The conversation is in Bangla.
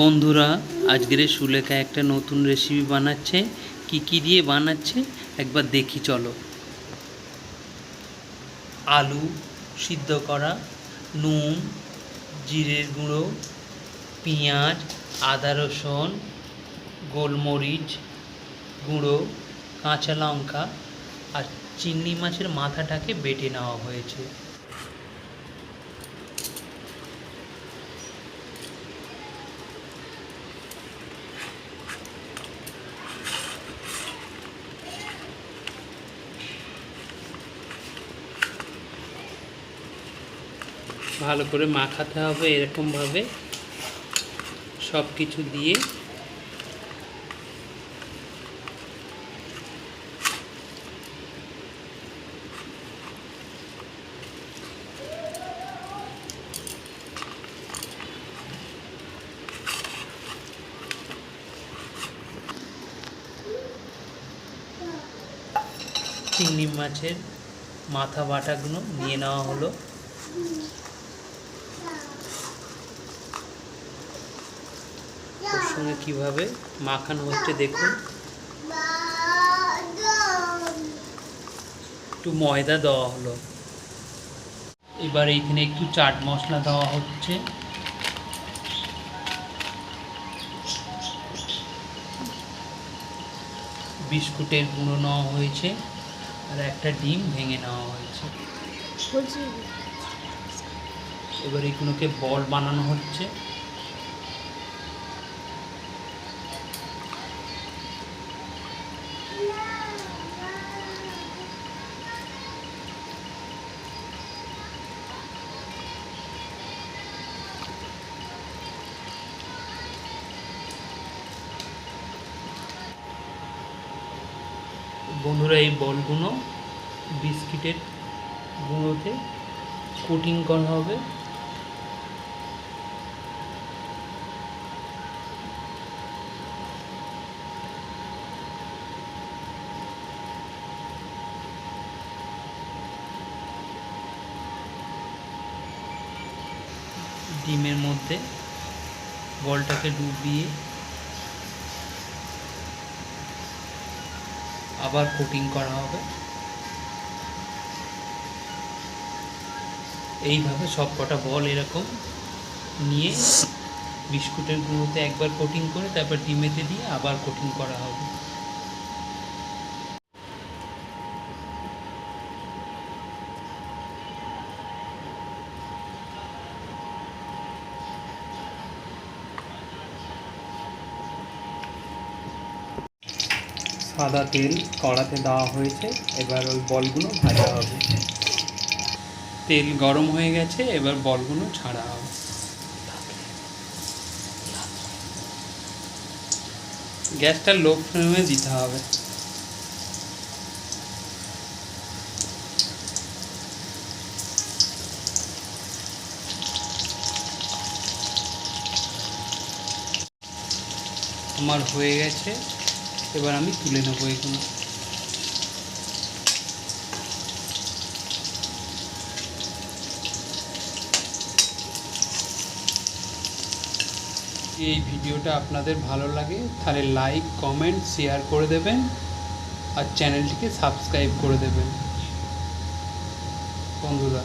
বন্ধুরা, আজকের সুলেখা একটা নতুন রেসিপি বানাচ্ছে। কি দিয়ে বানাচ্ছে একবার দেখি চলো। আলু সিদ্ধ করা, নুন, জিরের গুঁড়ো, পেঁয়াজ, আদা রসুন, গোলমরিচ গুঁড়ো, কাঁচা লঙ্কা আর চিংড়ি মাছের মাথাটাকে বেটে নেওয়া হয়েছে। ভালো করে মাখাতে হবে এরকমভাবে সব কিছু দিয়ে। চিংড়ি মাছের মাথা বাটাগুলো নিয়ে নেওয়া হলো। ওর সঙ্গে কীভাবে মাখানো হচ্ছে দেখুন। একটু ময়দা দেওয়া হলো। এবার এইখানে একটু চাট মশলা দেওয়া হচ্ছে। বিস্কুটের গুঁড়ো নেওয়া হয়েছে আর একটা ডিম ভেঙে নেওয়া হয়েছে। এবার এগুলোকে বল বানানো হচ্ছে। বন্ধুরা, এই বলগুলো বিস্কিটের গুঁড়োতে কোটিং করা হবে। ডিমের মধ্যে বলটাকে ডুবিয়ে আবার কোটিং করা হবে। এইভাবে সব কটা বল এরকম নিয়ে বিস্কুটের গুঁড়োতে একবার কোটিং করে তারপর ডিমেতে দিয়ে আবার কোটিং করা হবে। সাদা তেল কড়াতে দেওয়া হয়েছে, এবার ওই বলগুলো ভাজা হবে। তেল গরম হয়ে গেছে, এবার বলগুলো ছাড়া হবে। গ্যাসটা লো ফ্লেমে দিতে হবে। আমার হয়ে গেছে, এবার আমি তুলে নেবো এগুলো। এই ভিডিওটা আপনাদের ভালো লাগে তাহলে লাইক, কমেন্ট, শেয়ার করে দেবেন আর চ্যানেলটিকে সাবস্ক্রাইব করে দেবেন বন্ধুরা।